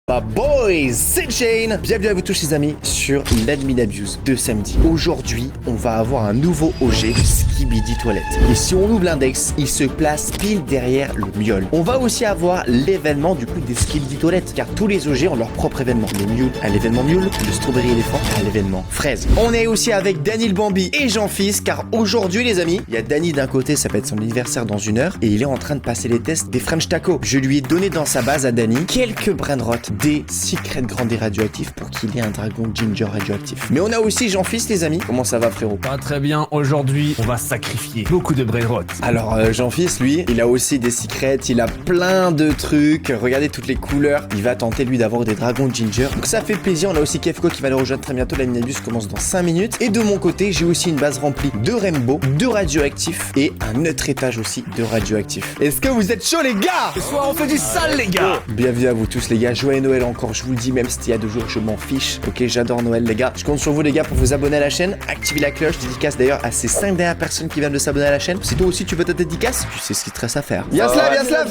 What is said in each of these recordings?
My boys, c'est Shane. Bienvenue à vous tous les amis sur l'Admin Abuse de samedi. Aujourd'hui, on va avoir un nouveau OG de Skibidi Toilette. Et si on ouvre l'index, il se place pile derrière le miaule. On va aussi avoir l'événement du coup des Skibidi Toilette, car tous les OG ont leur propre événement. Le mule à l'événement mule, le strawberry éléphant à l'événement fraise. On est aussi avec Danny le Bambi et Jean-Fils, car aujourd'hui les amis, il y a Danny d'un côté, ça peut être son anniversaire dans 1 heure, et il est en train de passer les tests des French Taco. Je lui ai donné dans sa base à Danny quelques brainrot des secrets grandés radioactifs pour qu'il ait un dragon ginger radioactif. Mais on a aussi Jean-Fils les amis. Comment ça va frérot? Pas très bien, aujourd'hui on va sacrifier beaucoup de brainrot. Alors Jean-Fils lui, il a aussi des secrets, il a plein de trucs. Regardez toutes les couleurs. Il va tenter lui d'avoir des dragons ginger. Donc ça fait plaisir. On a aussi Kefko qui va le rejoindre très bientôt. La minibus commence dans 5 minutes. Et de mon côté, j'ai aussi une base remplie de rainbow, de radioactifs et un autre étage aussi de radioactifs. Est-ce que vous êtes chauds les gars? Ce soir on fait du sale les gars. Bienvenue à vous tous les gars. Joyeux Noël encore. Je vous le dis, même si il y a 2 jours, je m'en fiche. Ok, j'adore Noël, les gars. Je compte sur vous, les gars, pour vous abonner à la chaîne. Activez la cloche. Dédicace d'ailleurs à ces 5 dernières personnes qui viennent de s'abonner à la chaîne. Si toi aussi tu veux ta dédicace, tu sais ce qu'il te reste à faire. Yaslav, Yaslav.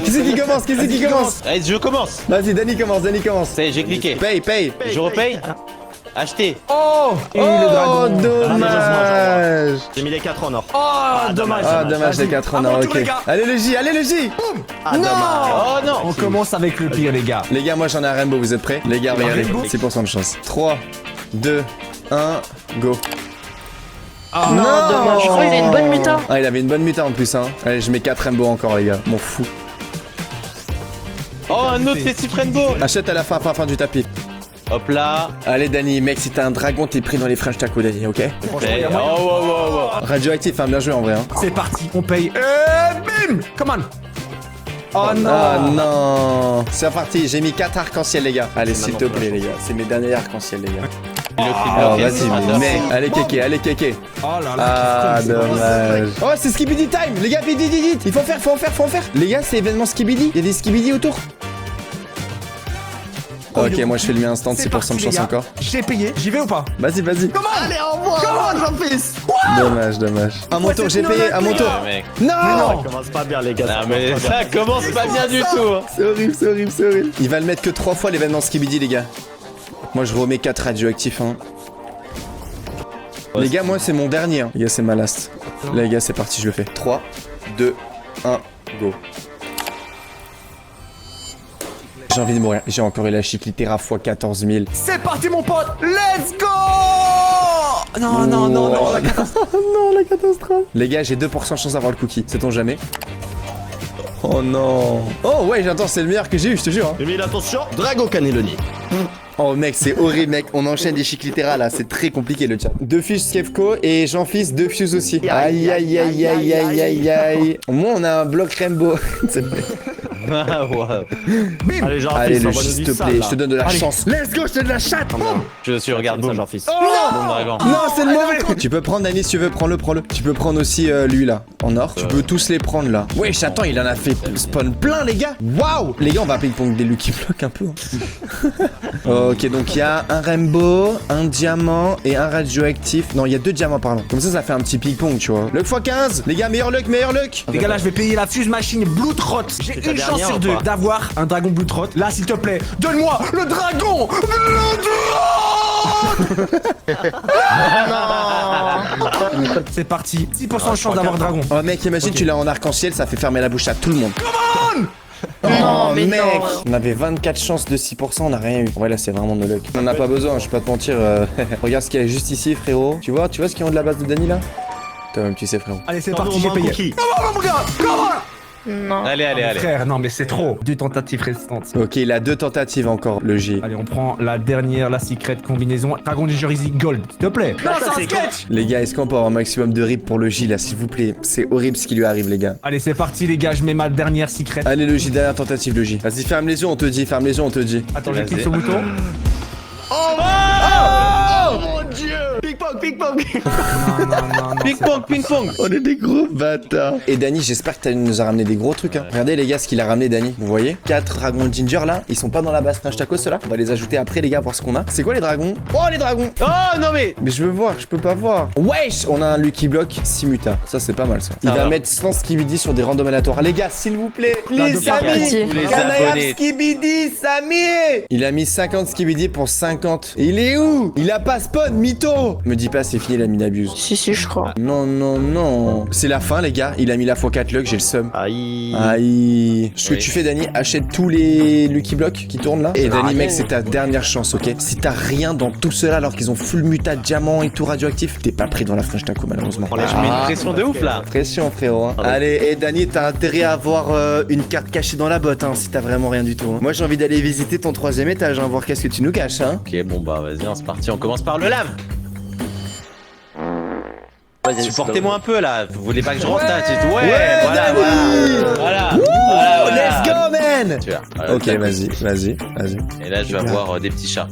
Qui c'est qui commence? Qui c'est qui commence? Allez, je commence. Vas-y, Danny commence, Danny commence. Ça y est, j'ai cliqué. Paye. Je repaye. Acheter. Oh, et le Oh, dragon. dommage. J'ai mis les 4 en or. Oh, dommage. Ah, dommage, les 4 en or, Avant tout, ok. les gars. Allez, le J, allez, le J. Non. Oh non. On commence avec le pire les gars. Les gars, moi j'en ai un rainbow, vous êtes prêts? Les gars, regardez, rainbow 6% de chance. 3, 2, 1, go. Ah Non. Je crois qu'il a une bonne muta. Ah, il avait une bonne muta en plus, hein. Allez, je mets 4 rainbow encore, les gars. M'en fous. Oh, un autre festif rainbow. Achète à la fin du tapis. Hop là. Allez, Danny, mec, si t'as un dragon, t'es pris dans les French Taco, Danny, ok? Oh, wow. Radioactif, hein, bien joué en vrai, hein. C'est parti, on paye. Et bim. Come on. Oh non. Ah non. C'est parti, j'ai mis 4 arcs-en-ciel, les gars. Allez, s'il te plaît, les gars. C'est mes derniers arcs-en-ciel, les gars. Alors, vas-y, mec. Allez, kéké. Oh là là. Ah, qu'est-ce que c'est dommage. Oh, c'est Skibidi time, les gars, vite. Il faut en faire. Les gars, c'est événement Skibidi. Il y a des Skibidi autour. Ok, moi je fais le mien instant, C'est 6% de parti, chance les gars. encore. J'ai payé, j'y vais ou pas? Vas-y. Allez, au revoir, Jean-Fils. Dommage. À mon tour, j'ai payé, à mon tour. Ah, mec. Non. Ça commence pas bien, les gars. Non, mais ça commence pas bien du tout. C'est horrible. Il va le mettre que 3 fois l'événement Skibidi, les gars. Moi je remets 4 radioactifs, hein. Les gars, moi c'est mon dernier, hein. Les gars, c'est ma last. Les gars, c'est parti, je le fais. 3, 2, 1, go. J'ai envie de mourir. J'ai encore eu la chiclitera x 14 000. C'est parti mon pote. Let's go. Non, la catastrophe. Non, la catastrophe. Les gars, j'ai 2% de chance d'avoir le cookie. Sait-on jamais? Oh non. Oh ouais, j'entends, c'est le meilleur que j'ai eu, je te jure. Hein. J'ai mis l'attention. Drago Cannelloni. Oh mec, c'est horrible mec. On enchaîne des chiclitera là, c'est très compliqué le chat. 2 fiches Kefko et Jean-Fils 2 fuse aussi. Aïe. Au moins on a un bloc rainbow. Ah, wow. Allez, Jean-Fils, Allez, le envoie-nous s'il du te sale, plaît, là. je te donne de la chance. Let's go, je te donne de la chatte. Je suis regarde Ça, boum. Jean-Fils. Bon dragon. Non, c'est le mauvais. Tu peux prendre Danny si tu veux, prends-le. Tu peux prendre aussi lui là, en or. Tu peux tous les prendre là. Wesh, attends, il en a fait spawn plein les gars. Waouh. Les gars, on va ping-pong des Lucky Block un peu. Ok, donc il y a un rainbow, un diamant et un radioactif. Non, il y a 2 diamants, pardon. Comme ça fait un petit ping-pong, tu vois. Luck x 15. Les gars, meilleur luck. Les gars, là, je vais payer la fuse machine Bloodrot. J'ai ta une chance dernière sur ou 2 pas d'avoir un dragon Bloodrot. Là, s'il te plaît, donne-moi le dragon Bloodrot. C'est parti. 6% de chance d'avoir dragon. Oh mec, imagine tu l'as en arc-en-ciel, ça fait fermer la bouche à tout le monde. Non, mais mec, non. on avait 24 chances de 6%, on n'a rien eu. Ouais, là c'est vraiment no luck. On en a pas besoin, je vais pas te mentir. Regarde ce qu'il y a juste ici, frérot. Tu vois ce qu'ils ont de la base de Danny là? Toi-même tu sais, frérot. Allez, c'est Attends, parti, au j'ai moins un payé. cookie. Comment, mon gars? Comment? Non. Allez. Frère, non, mais c'est trop. 2 tentatives restantes. Ok, il a 2 tentatives encore, le J. Allez, on prend la dernière, la secret combinaison. Dragon Ginger Easy Gold, s'il te plaît. Non, c'est un sketch. Les gars, est-ce qu'on peut avoir un maximum de rip pour le J là, s'il vous plaît? C'est horrible ce qui lui arrive, les gars. Allez, c'est parti, les gars, je mets ma dernière secret. Allez, le J, dernière tentative, le J. Vas-y, ferme les yeux, on te dit, Attends, je clique sur le bouton. Oh mon dieu. Big Pop. ping-pong. Ping-pong, ping-pong. On est des gros bâtards. Et Dany, j'espère que tu nous as ramené des gros trucs. Hein. Regardez les gars ce qu'il a ramené Dany. Vous voyez 4 dragons de ginger là. Ils sont pas dans la base French Taco ceux-là. On va les ajouter après les gars voir ce qu'on a. C'est quoi les dragons? Oh les dragons. Oh non mais. Mais je veux voir, je peux pas voir. Wesh. On a un Lucky Block Simuta. Ça c'est pas mal ça. Il va mettre 100 Skibidi sur des randoms aléatoires. Les gars s'il vous plaît. Please Samy. Tous les Can I have abonnés. Skibidi Samy? Il a mis 50 Skibidi pour 50. Il est où? Il a pas spawn mytho. Me dis pas c'est fini la mine abuse. Si, je crois. Non, non, non. C'est la fin, les gars. Il a mis la x4 luck, j'ai le seum. Aïe. Aïe. Ce que Oui. tu fais, Dany, achète tous les Lucky Blocks qui tournent là. Et Dany, rien. mec, c'est ta dernière chance, ok? Si t'as rien dans tout cela alors qu'ils ont full muta, diamant et tout radioactif, t'es pas pris dans la French Taco, malheureusement. Je mets une pression de ouf là. Pression, frérot. Hein. Allez, et Dany, t'as intérêt à avoir une carte cachée dans la botte, hein, si t'as vraiment rien du tout. Hein. Moi, j'ai envie d'aller visiter ton 3ème étage, hein, voir qu'est-ce que tu nous caches, hein. Ok, bon bah vas-y, c'est parti. On commence par le lave. Supportez-moi un peu là. Vous voulez pas que je rentre là? Voilà, Dany. voilà. Wouh, Voilà, let's go, man. Tu vois, voilà, Ok, tac. vas-y. Et là, je vais avoir des petits chats.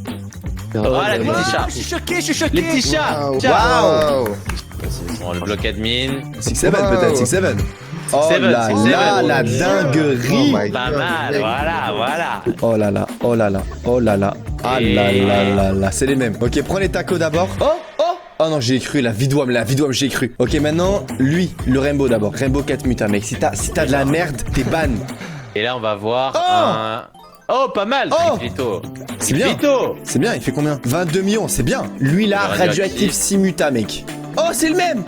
Voilà, des petits chats. Je suis choqué. Les petits chats. Tiens. Waouh. Bon, le bloc admin. 6-7 peut-être, 6-7. Oh Seven, là c'est là, seven. la dinguerie. Pas mal, voilà. Oh là là, oh là là, oh là là. Ah là Et- là là là, c'est les mêmes. Ok, prends les tacos d'abord. Oh non, j'y ai cru, la vidouame, j'y ai cru. Ok, maintenant, lui, le Rainbow d'abord. Rainbow 4 muta, mec. Si t'as de la merde, t'es ban. Et là, on va voir Oh. un... Oh, pas mal, Oh. Vito. C'est bien. Vito. C'est bien, il fait combien? 22 millions, c'est bien. Lui là, Le radioactif radioactif. 6 muta, mec. Oh, c'est le même.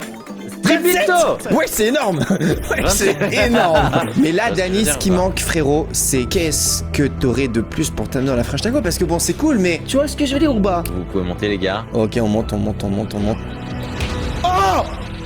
Vito. Ouais, c'est énorme. Ouais, c'est 27. énorme. Mais là, Ça se Dany, fait ce bien, qui ou pas manque, frérot, c'est qu'est-ce que t'aurais de plus pour t'amener dans la French Taco? Parce que bon, c'est cool, mais tu vois ce que je veux dire ou pas? Vous pouvez monter, les gars. Ok, on monte. Oh!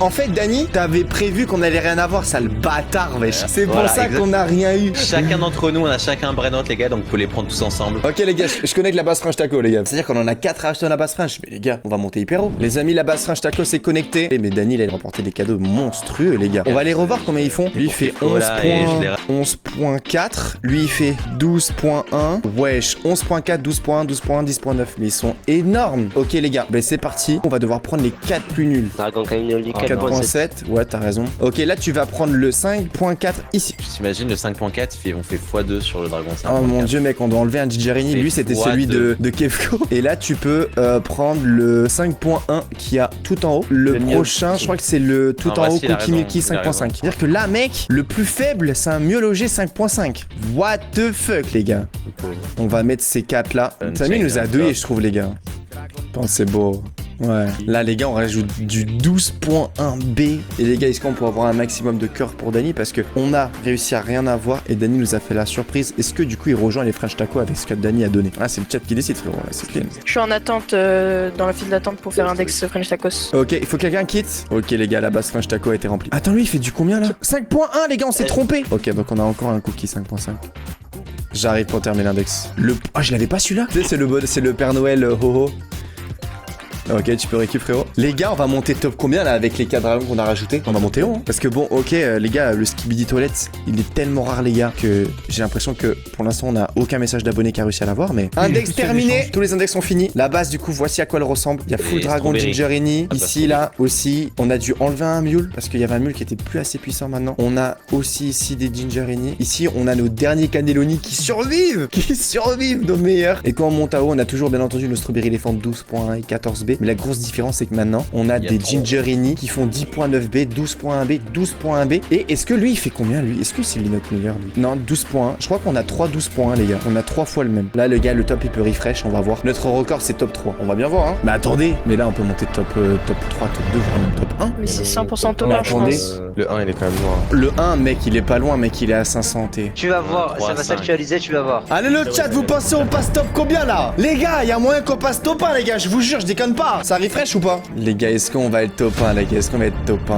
En fait, Dany, t'avais prévu qu'on allait rien avoir, sale bâtard, wesh. C'est pour Voilà, ça exact. qu'on a rien eu. Chacun d'entre nous, on a chacun un brain les gars, donc vous pouvez les prendre tous ensemble. Ok les gars, je connecte la base French Taco les gars. C'est-à-dire qu'on en a 4 à acheter dans la base French. Mais les gars, on va monter hyper haut. Les amis, la base French Taco c'est connecté. Mais Dany il a remporté des cadeaux monstrueux les gars. On va aller revoir combien ils font. Lui il fait Oh là, et je l'ai 11.4. Lui il fait 12.1. Wesh, 11.4, 12.1, 12.1, 10.9. Mais ils sont énormes. Ok les gars, ben c'est parti. On va devoir prendre les 4 plus nuls. Dragon Caneloni 4.7. 4.7, ouais t'as raison. Ok là tu vas prendre le 5.4 ici. T'imagines le 5.4, on fait x2 sur le dragon 5.4. Oh mon dieu mec, on doit enlever un Gigerini. Lui c'était fois celui deux. de Kevko. Et là tu peux prendre le 5.1 qui a tout en haut. Le Le prochain, je crois que c'est le tout Ah, en haut voici, il a Cookie raison, Milky il a 5.5. raison. C'est-à-dire que là mec, le plus faible c'est un mieux logé 5.5. What the fuck les gars. On va mettre ces 4 là. Samy nous a douillé je trouve les gars. Oh, c'est beau. Ouais. Là, les gars, on rajoute du 12.1B. Et les gars, est-ce qu'on peut avoir un maximum de cœur pour Dany? Parce que on a réussi à rien avoir et Dany nous a fait la surprise. Est-ce que du coup, il rejoint les French Taco avec ce que Dany a donné? Ah, c'est le chat qui décide, frérot. Là, c'est clean. Je suis en attente dans la file d'attente pour faire un Dex French Tacos. Ok, il faut que quelqu'un quitte. Ok, les gars, la base French Taco a été remplie. Attends, lui, il fait du combien là? 5.1, les gars, on s'est trompé. Ok, donc on a encore un cookie 5.5. J'arrive pour terminer l'index. Ah, je l'avais pas celui-là. Tu sais, c'est le Père Noël ho-ho. Ok, tu peux récupérer frérot. Les gars, on va monter top combien là avec les 4 dragons qu'on a rajoutés? On va monter haut hein. Parce que bon, ok, les gars, le Skibidi Toilette, il est tellement rare les gars que j'ai l'impression que pour l'instant on a aucun message d'abonné qui a réussi à l'avoir. Mais index terminé, tous les index sont finis. La base du coup, voici à quoi elle ressemble. Il y a full Et dragon strawberry. Gingerini. Ah, bah, Ici là aussi, on a dû enlever un mule parce qu'il y avait un mule qui était plus assez puissant maintenant. On a aussi ici des Gingerini. Ici, on a nos derniers Cannelloni qui survivent, nos meilleurs. Et quand on monte à haut, on a toujours bien entendu nos Strawberry Elephant 12.1 et 14B. Mais la grosse différence c'est que maintenant on a Il y a des trop. Gingerini qui font 10.9B, 12.1B, 12.1B. Et est-ce que lui il fait combien lui? Est-ce que c'est notre meilleur lui? Non, 12.1. Je crois qu'on a 3 12.1 les gars. On a 3 fois le même. Là le gars, le top il peut refresh, on va voir. Notre record c'est top 3. On va bien voir hein. Mais attendez, mais là on peut monter top 3, top 2, voire même top 1. Mais c'est 100% top Mais 1, je attendez. pense. Le 1 il est quand même loin. Le 1 mec il est pas loin mec, il est à 500 T. Tu vas voir, ça 3, va 5. s'actualiser, tu vas voir. Allez le chat, vous pensez on passe top combien là? Les gars, il y a moyen qu'on passe top 1 les gars, je vous jure, je déconne pas. Ça refresh ou pas? Les gars, est-ce qu'on va être top 1 les gars? Est-ce qu'on va être top 1?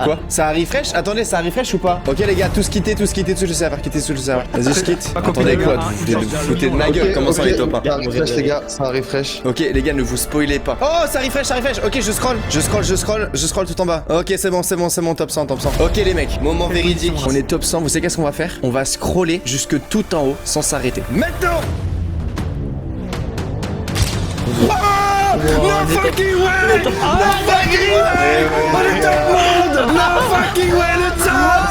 Quoi? Ça refresh? Attendez, ça refresh ou pas? Ok les gars, tous quitter, tous le serveur, quitter tout le serveur. Vas-y, je quitte. Attendez quoi? Vous vous foutez de ma gueule, comment ça on est top 1? Ça refresh les gars, ça refresh. Ok les gars, ne vous spoilez pas. Oh, ça refresh, ça refresh. Ok, je scroll tout en bas. Ok, c'est bon, top 100, top 100. Ok les mecs, moment véridique. On est top 100, vous savez qu'est-ce qu'on va faire? On va scroller jusque tout en haut sans s'arrêter. Maintenant! Ah No fucking way! No fucking way! On est top monde! No fucking way le chat!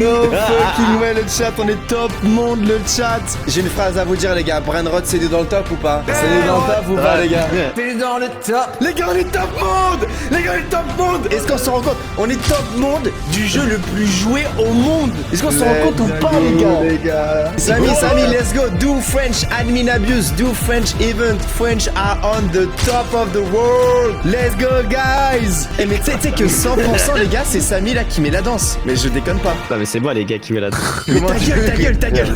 No fucking way le chat, on est top monde le chat! J'ai une phrase à vous dire les gars, Brainrot c'est dans le top ou pas? C'est dans le top ou pas les gars? T'es dans le top. Les gars on est top monde! Les gars on est top monde! Est-ce qu'on se rend compte? On est top monde du jeu le plus joué au monde! Est-ce qu'on se rend compte ou pas les gars? Samy, let's go! Do French admin abuse, do French event, French are on the top of the world! Let's go guys! Eh mais tu sais que 100% les gars c'est Samy là qui met la danse. Mais je déconne pas. Non mais c'est moi les gars qui met la Mais ta gueule!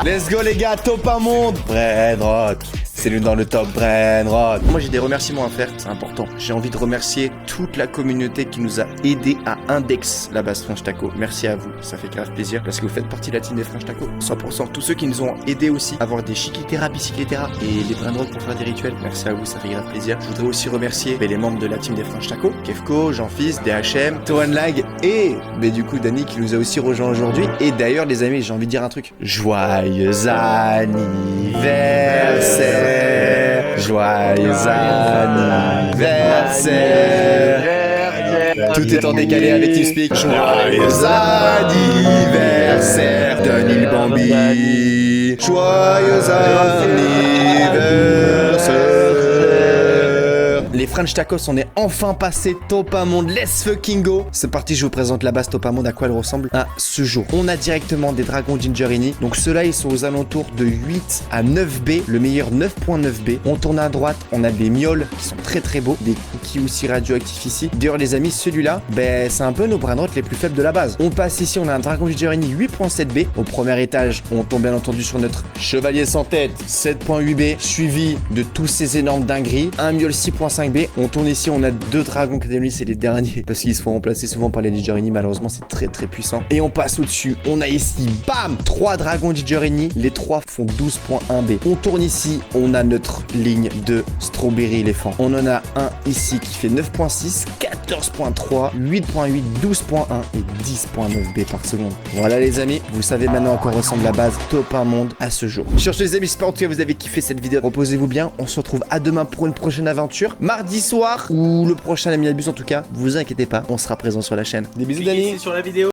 Let's go les gars, top un monde! Brainrot, c'est lui dans le top Brainrot. Moi j'ai des remerciements à faire, c'est important. J'ai envie de remercier toute la communauté qui nous a aidé à index la base French Taco. Merci à vous, ça fait grave plaisir parce que vous faites partie de la team des French Taco. 100%. Tous ceux qui nous ont aidé aussi à avoir des chiquitera, bicycletera et les Brainrot pour faire des rituels. Merci à vous, ça fait grave plaisir. Je voudrais aussi remercier les membres de la team des French Taco, Kefko, Jean-Fils, DHM, Toanlag et du coup Dani qui nous a aussi rejoint aujourd'hui. Et d'ailleurs les amis, j'ai envie de dire un truc. Joyeux anniversaire, joyeux anniversaire. Tout est en décalé avec TeamSpeak. Joyeux anniversaire, Dani Bambi. Joyeux anniversaire. Les French Tacos, on est enfin passé top 1 monde. Let's fucking go. C'est parti, je vous présente la base top 1 monde, à quoi elle ressemble à ce jour. On a directement des dragons Gingerini. Donc ceux-là, ils sont aux alentours de 8 à 9B. Le meilleur 9.9B. On tourne à droite, on a des mioles qui sont très très beaux. Des cookies aussi radioactifs ici. D'ailleurs les amis, celui-là, c'est un peu nos Brainrot les plus faibles de la base. On passe ici, on a un dragon Gingerini 8.7B. Au premier étage, on tombe bien entendu sur notre chevalier sans tête 7.8B. Suivi de tous ces énormes dingueries. Un miole 6.5B. On tourne ici, on a deux dragons Academy, c'est les derniers parce qu'ils se font remplacer souvent par les Gingerini. Malheureusement, c'est très très puissant. Et on passe au-dessus. On a ici, bam, 3 dragons Gingerini. Les 3 font 12.1B. On tourne ici, on a notre ligne de Strawberry éléphant. On en a un ici qui fait 9.6, 14.3, 8.8, 12.1 et 10.9B par seconde. Voilà les amis, vous savez maintenant à quoi ressemble la base top 1 monde à ce jour. Sur ce les amis, j'espère en tout cas que vous avez kiffé cette vidéo. Reposez-vous bien, on se retrouve à demain pour une prochaine aventure. Mardi soir ou le prochain Admin Abuse en tout cas, vous inquiétez pas, on sera présent sur la chaîne. Des bisous Dani. sur la vidéo.